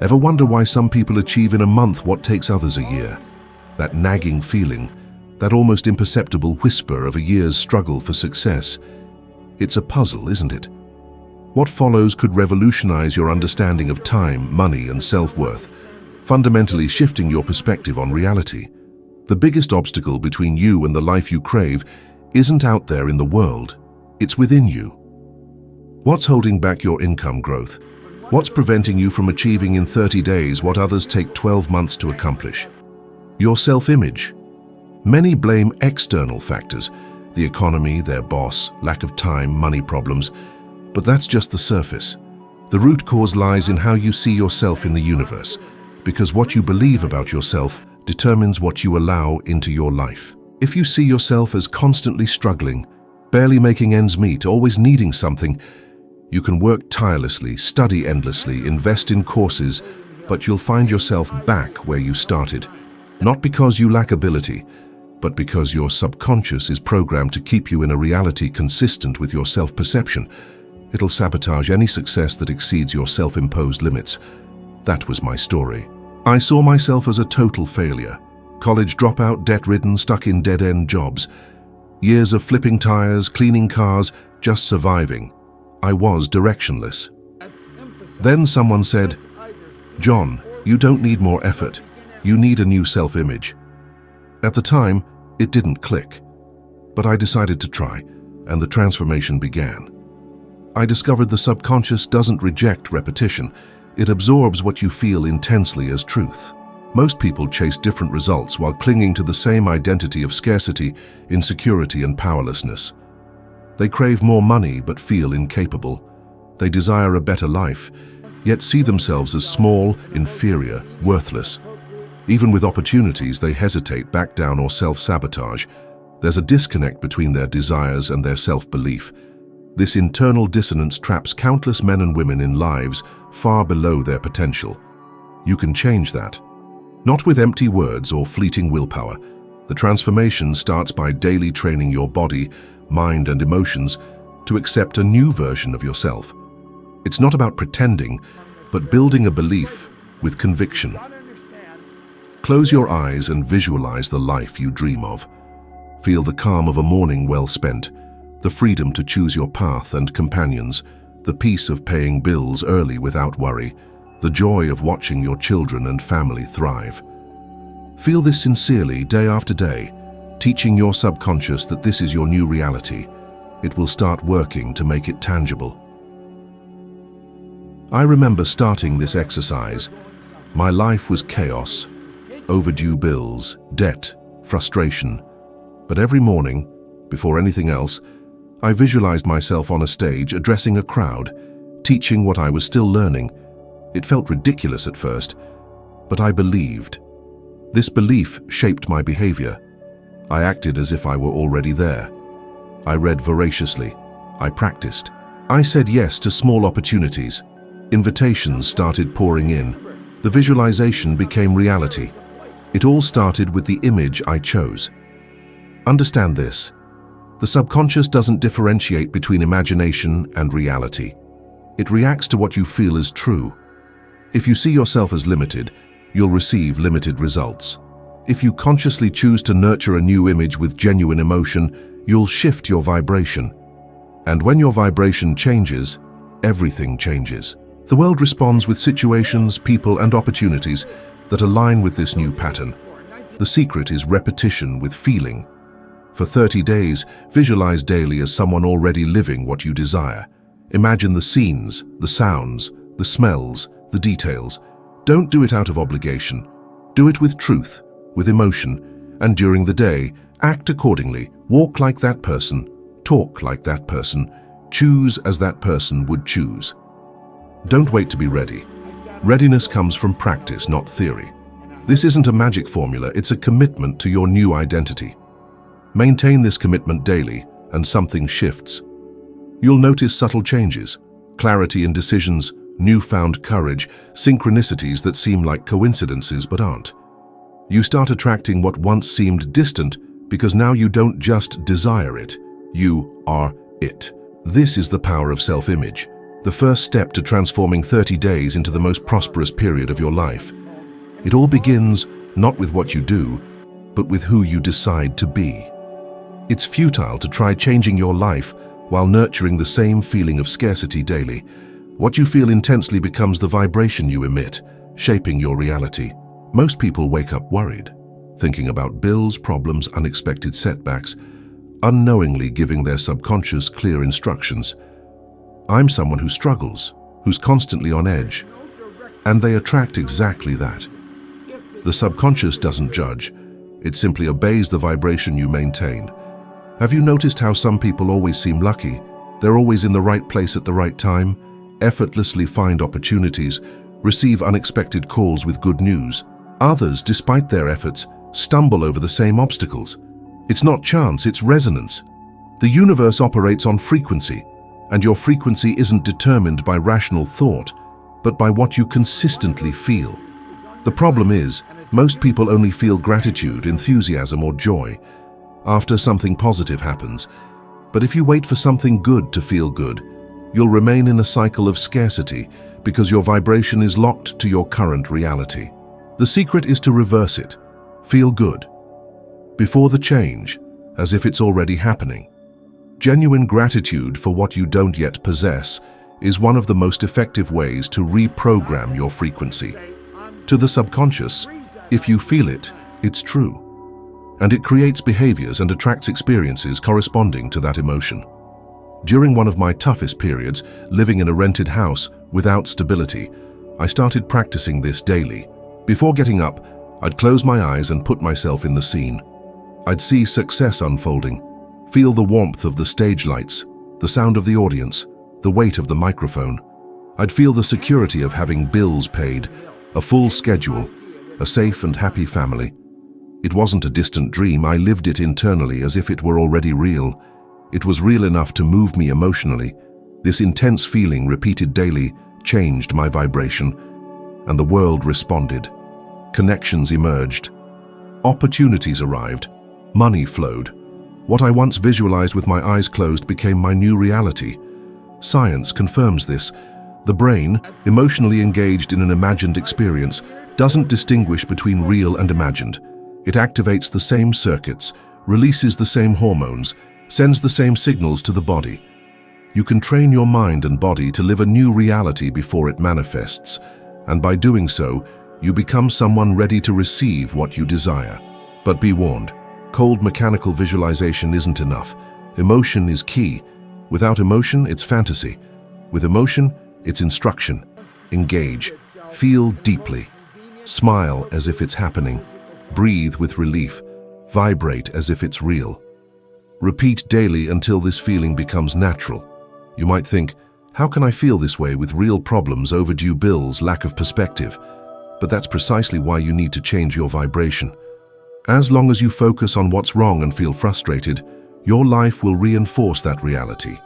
Ever wonder why some people achieve in a month what takes others a year? That nagging feeling, that almost imperceptible whisper of a year's struggle for success. It's a puzzle, isn't it? What follows could revolutionize your understanding of time, money, and self-worth, fundamentally shifting your perspective on reality. The biggest obstacle between you and the life you crave isn't out there in the world, it's within you. What's holding back your income growth? What's preventing you from achieving in 30 days what others take 12 months to accomplish? Your self-image. Many blame external factors, the economy, their boss, lack of time, money problems, but that's just the surface. The root cause lies in how you see yourself in the universe, because what you believe about yourself determines what you allow into your life. If you see yourself as constantly struggling, barely making ends meet, always needing something, you can work tirelessly, study endlessly, invest in courses, but you'll find yourself back where you started. Not because you lack ability, but because your subconscious is programmed to keep you in a reality consistent with your self-perception. It'll sabotage any success that exceeds your self-imposed limits. That was my story. I saw myself as a total failure. College dropout, debt-ridden, stuck in dead-end jobs. Years of flipping tires, cleaning cars, just surviving. I was directionless. Then someone said, "John, you don't need more effort. You need a new self-image." At the time, it didn't click. But I decided to try, and the transformation began. I discovered the subconscious doesn't reject repetition. It absorbs what you feel intensely as truth. Most people chase different results while clinging to the same identity of scarcity, insecurity, and powerlessness. They crave more money but feel incapable. They desire a better life, yet see themselves as small, inferior, worthless. Even with opportunities, they hesitate, back down, or self-sabotage. There's a disconnect between their desires and their self-belief. This internal dissonance traps countless men and women in lives far below their potential. You can change that. Not with empty words or fleeting willpower. The transformation starts by daily training your body, mind, and emotions to accept a new version of yourself. It's not about pretending, but building a belief with conviction. Close your eyes and visualize the life you dream of. Feel the calm of a morning well spent, the freedom to choose your path and companions, the peace of paying bills early without worry, the joy of watching your children and family thrive. Feel this sincerely day after day, teaching your subconscious that this is your new reality. It will start working to make it tangible. I remember starting this exercise. My life was chaos, overdue bills, debt, frustration. But every morning, before anything else, I visualized myself on a stage addressing a crowd, teaching what I was still learning. It felt ridiculous at first, but I believed. This belief shaped my behavior. I acted as if I were already there. I read voraciously. I practiced. I said yes to small opportunities. Invitations started pouring in. The visualization became reality. It all started with the image I chose. Understand this. The subconscious doesn't differentiate between imagination and reality. It reacts to what you feel is true. If you see yourself as limited, you'll receive limited results. If you consciously choose to nurture a new image with genuine emotion, you'll shift your vibration. And when your vibration changes, everything changes. The world responds with situations, people, and opportunities that align with this new pattern. The secret is repetition with feeling. For 30 days, visualize daily as someone already living what you desire. Imagine the scenes, the sounds, the smells, the details. Don't do it out of obligation. Do it with truth, with emotion, and during the day, act accordingly. Walk like that person, talk like that person, choose as that person would choose. Don't wait to be ready. Readiness comes from practice, not theory. This isn't a magic formula, it's a commitment to your new identity. Maintain this commitment daily, and something shifts. You'll notice subtle changes, clarity in decisions, newfound courage, synchronicities that seem like coincidences but aren't. You start attracting what once seemed distant because now you don't just desire it, you are it. This is the power of self-image. the first step to transforming 30 days into the most prosperous period of your life. It all begins not with what you do, but with who you decide to be. It's futile to try changing your life while nurturing the same feeling of scarcity daily. What you feel intensely becomes the vibration you emit, shaping your reality. Most people wake up worried, thinking about bills, problems, unexpected setbacks, unknowingly giving their subconscious clear instructions. I'm someone who struggles, who's constantly on edge, and they attract exactly that. The subconscious doesn't judge, it simply obeys the vibration you maintain. Have you noticed how some people always seem lucky? They're always in the right place at the right time, effortlessly find opportunities, receive unexpected calls with good news. Others, despite their efforts, stumble over the same obstacles. It's not chance, it's resonance. The universe operates on frequency, and your frequency isn't determined by rational thought, but by what you consistently feel. The problem is, most people only feel gratitude, enthusiasm, or joy after something positive happens. But if you wait for something good to feel good, you'll remain in a cycle of scarcity because your vibration is locked to your current reality. The secret is to reverse it. Feel good before the change, as if it's already happening. Genuine gratitude for what you don't yet possess is one of the most effective ways to reprogram your frequency. To the subconscious, if you feel it, it's true. And it creates behaviors and attracts experiences corresponding to that emotion. During one of my toughest periods, living in a rented house without stability, I started practicing this daily. Before getting up, I'd close my eyes and put myself in the scene. I'd see success unfolding, feel the warmth of the stage lights, the sound of the audience, the weight of the microphone. I'd feel the security of having bills paid, a full schedule, a safe and happy family. It wasn't a distant dream, I lived it internally as if it were already real. It was real enough to move me emotionally. This intense feeling, repeated daily, changed my vibration, and the world responded. Connections emerged. Opportunities arrived. Money flowed. What I once visualized with my eyes closed became my new reality. Science confirms this. The brain, emotionally engaged in an imagined experience, doesn't distinguish between real and imagined. It activates the same circuits, releases the same hormones, sends the same signals to the body. You can train your mind and body to live a new reality before it manifests, and by doing so, you become someone ready to receive what you desire. But be warned, cold mechanical visualization isn't enough. Emotion is key. Without emotion, it's fantasy. With emotion, it's instruction. Engage. Feel deeply. Smile as if it's happening. Breathe with relief. Vibrate as if it's real. Repeat daily until this feeling becomes natural. You might think, how can I feel this way with real problems, overdue bills, lack of perspective? But that's precisely why you need to change your vibration. As long as you focus on what's wrong and feel frustrated, your life will reinforce that reality.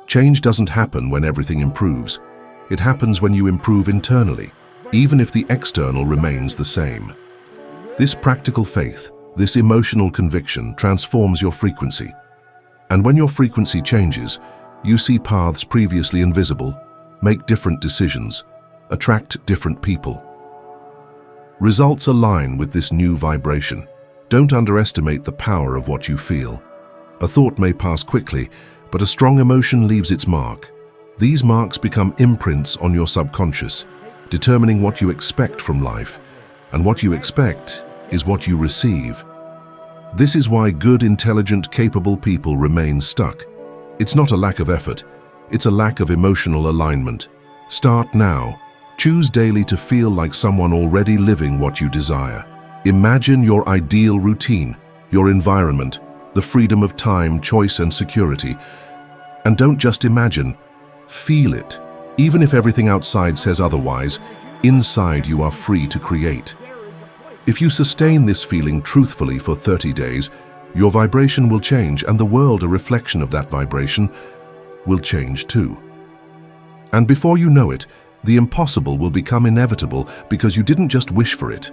Change doesn't happen when everything improves. It happens when you improve internally, even if the external remains the same. This practical faith, this emotional conviction transforms your frequency. And when your frequency changes, you see paths previously invisible, make different decisions, attract different people. Results align with this new vibration. Don't underestimate the power of what you feel. A thought may pass quickly, but a strong emotion leaves its mark. These marks become imprints on your subconscious, determining what you expect from life. And what you expect is what you receive. This is why good, intelligent, capable people remain stuck. It's not a lack of effort, it's a lack of emotional alignment. Start now. Choose daily to feel like someone already living what you desire. Imagine your ideal routine, your environment, the freedom of time, choice, and security. And don't just imagine, feel it. Even if everything outside says otherwise, inside you are free to create. If you sustain this feeling truthfully for 30 days, your vibration will change, and the world, a reflection of that vibration, will change too. And before you know it, the impossible will become inevitable because you didn't just wish for it.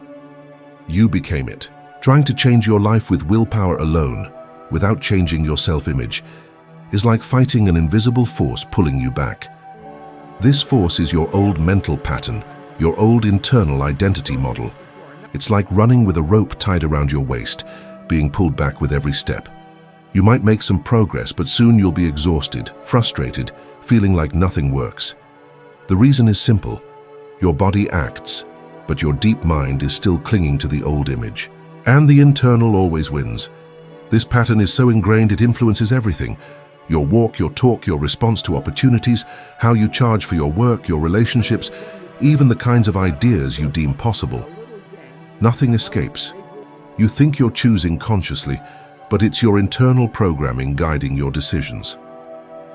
You became it. Trying to change your life with willpower alone, without changing your self-image, is like fighting an invisible force pulling you back. This force is your old mental pattern, your old internal identity model. It's like running with a rope tied around your waist, being pulled back with every step. You might make some progress, but soon you'll be exhausted, frustrated, feeling like nothing works. The reason is simple. Your body acts, but your deep mind is still clinging to the old image. And the internal always wins. This pattern is so ingrained it influences everything. Your walk, your talk, your response to opportunities, how you charge for your work, your relationships, even the kinds of ideas you deem possible. Nothing escapes. You think you're choosing consciously, but it's your internal programming guiding your decisions.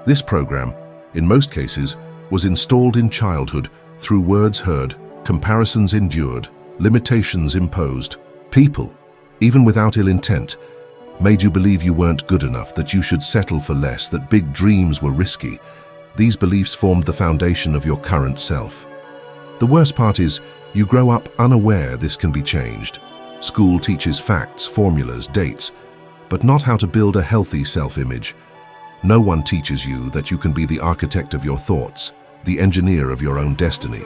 This program, in most cases, was installed in childhood through words heard, comparisons endured, limitations imposed. People, even without ill intent, made you believe you weren't good enough, that you should settle for less, that big dreams were risky. These beliefs formed the foundation of your current self. The worst part is, you grow up unaware this can be changed. School teaches facts, formulas, dates, but not how to build a healthy self-image. No one teaches you that you can be the architect of your thoughts, the engineer of your own destiny.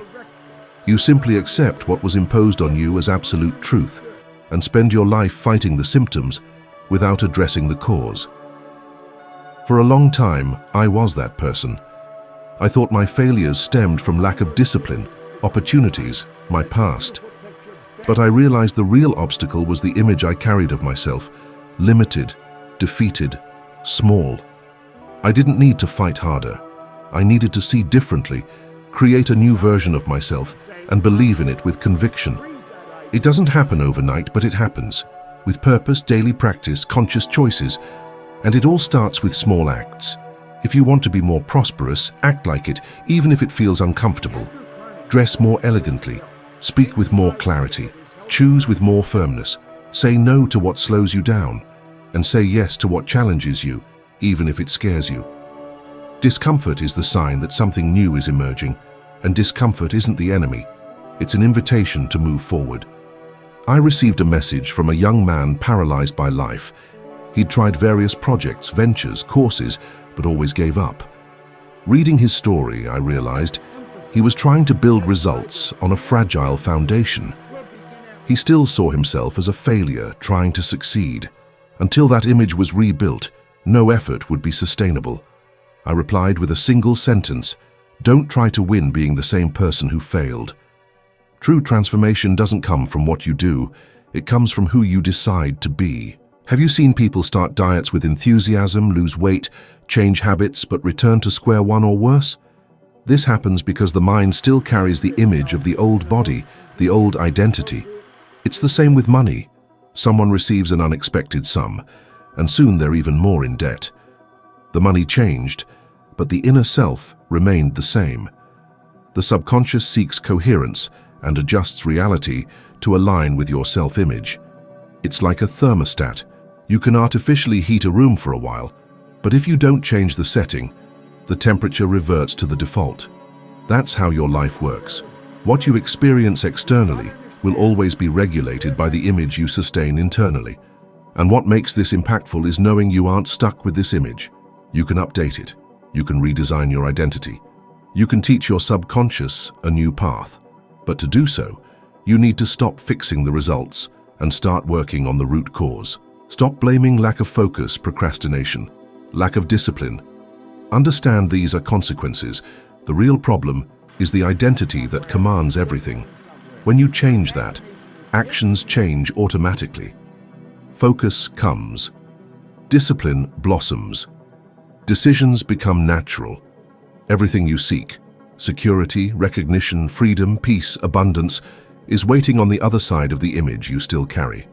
You simply accept what was imposed on you as absolute truth and spend your life fighting the symptoms without addressing the cause. For a long time, I was that person. I thought my failures stemmed from lack of discipline, opportunities, my past. But I realized the real obstacle was the image I carried of myself, limited, defeated, small. I didn't need to fight harder. I needed to see differently, create a new version of myself, and believe in it with conviction. It doesn't happen overnight, but it happens. With purpose, daily practice, conscious choices, and it all starts with small acts. If you want to be more prosperous, act like it, even if it feels uncomfortable. Dress more elegantly, speak with more clarity, choose with more firmness, say no to what slows you down, and say yes to what challenges you, even if it scares you. Discomfort is the sign that something new is emerging, and discomfort isn't the enemy. It's an invitation to move forward. I received a message from a young man paralyzed by life. He'd tried various projects, ventures, courses, but always gave up. Reading his story, I realized he was trying to build results on a fragile foundation. He still saw himself as a failure trying to succeed. Until that image was rebuilt, no effort would be sustainable. I replied with a single sentence: don't try to win being the same person who failed. True transformation doesn't come from what you do, it comes from who you decide to be. Have you seen people start diets with enthusiasm, lose weight, change habits, but return to square one or worse? This happens because the mind still carries the image of the old body, the old identity. It's the same with money. Someone receives an unexpected sum, and soon they're even more in debt. The money changed, but the inner self remained the same. The subconscious seeks coherence and adjusts reality to align with your self-image. It's like a thermostat. You can artificially heat a room for a while, but if you don't change the setting, the temperature reverts to the default. That's how your life works. What you experience externally will always be regulated by the image you sustain internally. And what makes this impactful is knowing you aren't stuck with this image. You can update it. You can redesign your identity. You can teach your subconscious a new path. But to do so, you need to stop fixing the results and start working on the root cause. Stop blaming lack of focus, procrastination, lack of discipline. Understand these are consequences. The real problem is the identity that commands everything. When you change that, actions change automatically. Focus comes. Discipline blossoms. Decisions become natural. Everything you seek, security, recognition, freedom, peace, abundance, is waiting on the other side of the image you still carry.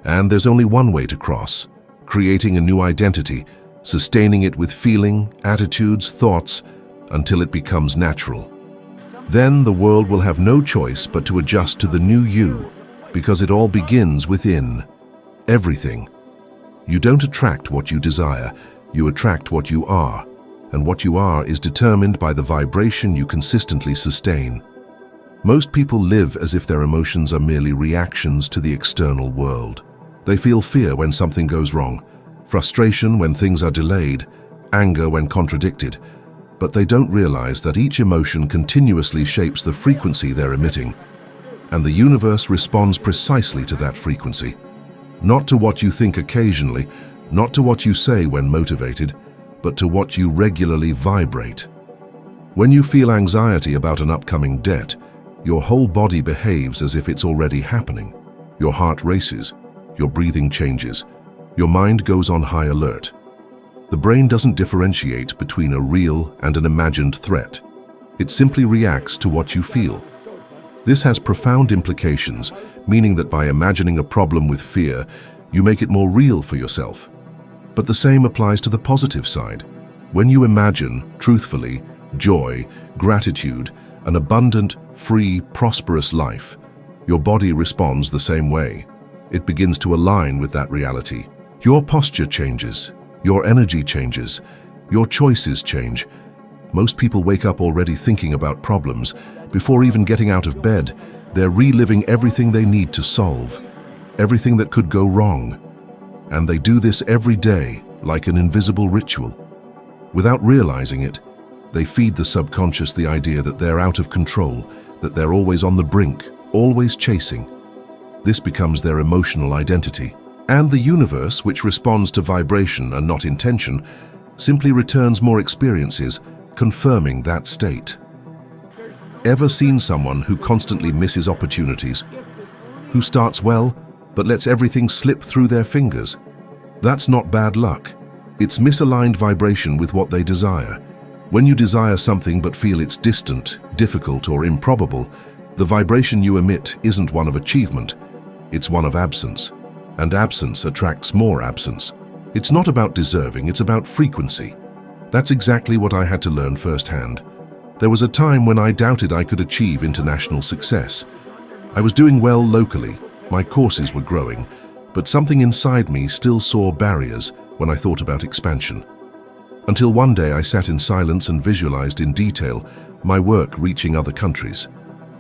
And there's only one way to cross: creating a new identity, sustaining it with feeling, attitudes, thoughts, until it becomes natural. Then the world will have no choice but to adjust to the new you, because it all begins within. Everything. You don't attract what you desire, you attract what you are, and what you are is determined by the vibration you consistently sustain. Most people live as if their emotions are merely reactions to the external world. They feel fear when something goes wrong, frustration when things are delayed, anger when contradicted. but they don't realize that each emotion continuously shapes the frequency they're emitting, and the universe responds precisely to that frequency. Not to what you think occasionally, not to what you say when motivated, but to what you regularly vibrate. When you feel anxiety about an upcoming debt, your whole body behaves as if it's already happening. Your heart races, your breathing changes, your mind goes on high alert. The brain doesn't differentiate between a real and an imagined threat. It simply reacts to what you feel. This has profound implications, meaning that by imagining a problem with fear, you make it more real for yourself. But the same applies to the positive side. When you imagine, truthfully, joy, gratitude, an abundant, free, prosperous life, your body responds the same way. It begins to align with that reality. Your posture changes, your energy changes, your choices change. Most people wake up already thinking about problems. Before even getting out of bed, they're reliving everything they need to solve, everything that could go wrong. And they do this every day, like an invisible ritual. Without realizing it, they feed the subconscious the idea that they're out of control, that they're always on the brink, always chasing. This becomes their emotional identity. And the universe, which responds to vibration and not intention, simply returns more experiences, confirming that state. Ever seen someone who constantly misses opportunities? Who starts well, but lets everything slip through their fingers? That's not bad luck. It's misaligned vibration with what they desire. When you desire something but feel it's distant, difficult, or improbable, the vibration you emit isn't one of achievement, it's one of absence. And absence attracts more absence. It's not about deserving, it's about frequency. That's exactly what I had to learn firsthand. There was a time when I doubted I could achieve international success. I was doing well locally, my courses were growing, but something inside me still saw barriers when I thought about expansion. Until one day I sat in silence and visualized in detail my work reaching other countries.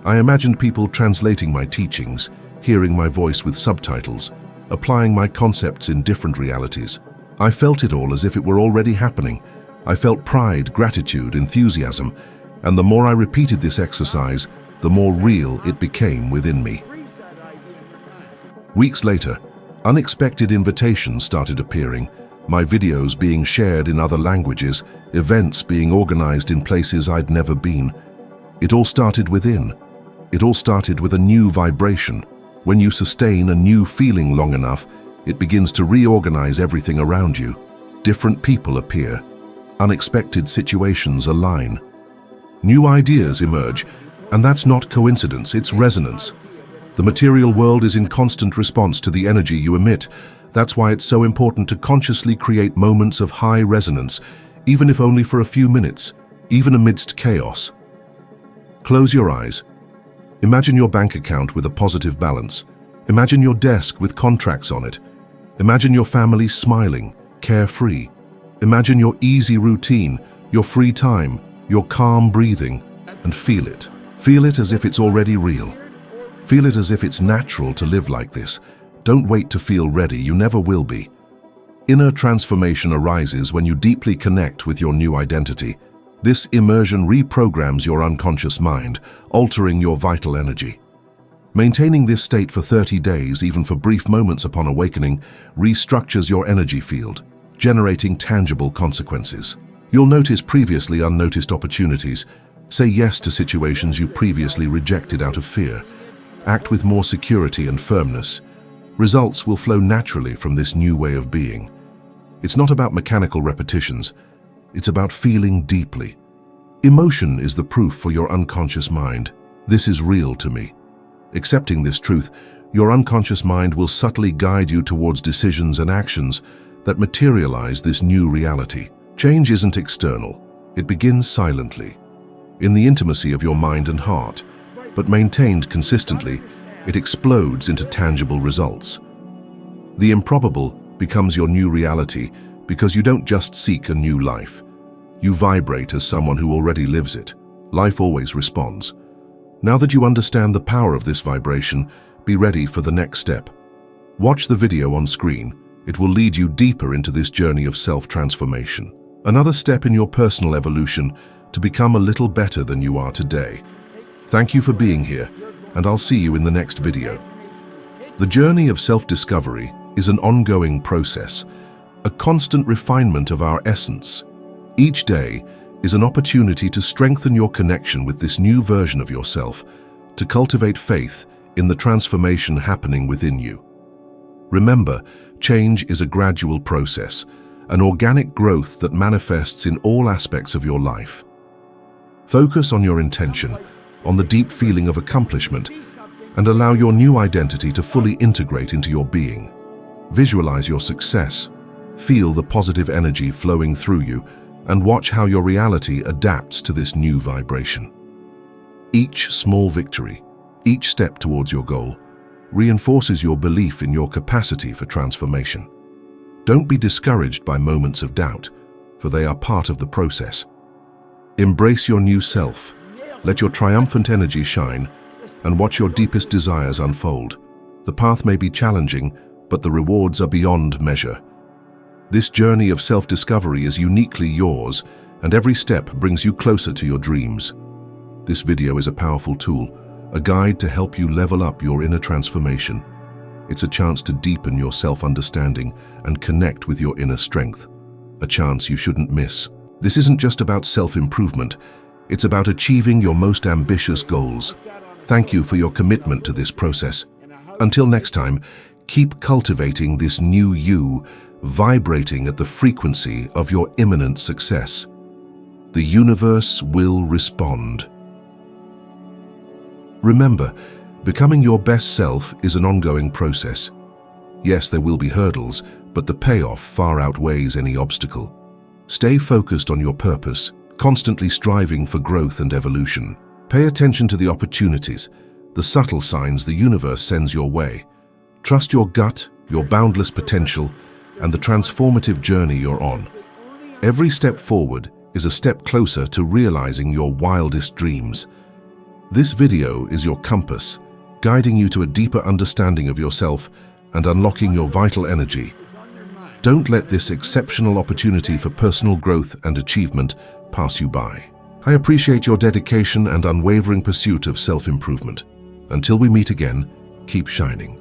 I imagined people translating my teachings, hearing my voice with subtitles, applying my concepts in different realities. I felt it all as if it were already happening. I felt pride, gratitude, enthusiasm, and the more I repeated this exercise, the more real it became within me. Weeks later, unexpected invitations started appearing, my videos being shared in other languages, events being organized in places I'd never been. It all started within. It all started with a new vibration. When you sustain a new feeling long enough, it begins to reorganize everything around you. Different people appear. Unexpected situations align. New ideas emerge, and that's not coincidence, it's resonance. The material world is in constant response to the energy you emit. That's why it's so important to consciously create moments of high resonance, even if only for a few minutes, even amidst chaos. Close your eyes. Imagine your bank account with a positive balance. Imagine your desk with contracts on it. Imagine your family smiling, carefree. Imagine your easy routine, your free time, your calm breathing, and feel it. Feel it as if it's already real. Feel it as if it's natural to live like this. Don't wait to feel ready, you never will be. Inner transformation arises when you deeply connect with your new identity. This immersion reprograms your unconscious mind, altering your vital energy. Maintaining this state for 30 days, even for brief moments upon awakening, restructures your energy field, generating tangible consequences. You'll notice previously unnoticed opportunities. Say yes to situations you previously rejected out of fear. Act with more security and firmness. Results will flow naturally from this new way of being. It's not about mechanical repetitions. It's about feeling deeply. Emotion is the proof for your unconscious mind. This is real to me. Accepting this truth, your unconscious mind will subtly guide you towards decisions and actions that materialize this new reality. Change isn't external. It begins silently, in the intimacy of your mind and heart, but maintained consistently, it explodes into tangible results. The improbable becomes your new reality because you don't just seek a new life. You vibrate as someone who already lives it. Life always responds. Now that you understand the power of this vibration, be ready for the next step. Watch the video on screen. It will lead you deeper into this journey of self-transformation. Another step in your personal evolution to become a little better than you are today. Thank you for being here, and I'll see you in the next video. The journey of self-discovery is an ongoing process, a constant refinement of our essence. Each day is an opportunity to strengthen your connection with this new version of yourself, to cultivate faith in the transformation happening within you. Remember, change is a gradual process, an organic growth that manifests in all aspects of your life. Focus on your intention, on the deep feeling of accomplishment, and allow your new identity to fully integrate into your being. Visualize your success, feel the positive energy flowing through you, and watch how your reality adapts to this new vibration. Each small victory, each step towards your goal, reinforces your belief in your capacity for transformation. Don't be discouraged by moments of doubt, for they are part of the process. Embrace your new self, let your triumphant energy shine, and watch your deepest desires unfold. The path may be challenging, but the rewards are beyond measure. This journey of self-discovery is uniquely yours, and every step brings you closer to your dreams. This video is a powerful tool, a guide to help you level up your inner transformation. It's a chance to deepen your self-understanding and connect with your inner strength, a chance you shouldn't miss. This isn't just about self-improvement, it's about achieving your most ambitious goals. Thank you for your commitment to this process. Until next time, keep cultivating this new you, vibrating at the frequency of your imminent success. The universe will respond. Remember, becoming your best self is an ongoing process. Yes, there will be hurdles, but the payoff far outweighs any obstacle. Stay focused on your purpose, constantly striving for growth and evolution. Pay attention to the opportunities, the subtle signs the universe sends your way. Trust your gut, your boundless potential, and the transformative journey you're on. Every step forward is a step closer to realizing your wildest dreams. This video is your compass, guiding you to a deeper understanding of yourself and unlocking your vital energy. Don't let this exceptional opportunity for personal growth and achievement pass you by. I appreciate your dedication and unwavering pursuit of self-improvement. Until we meet again, keep shining.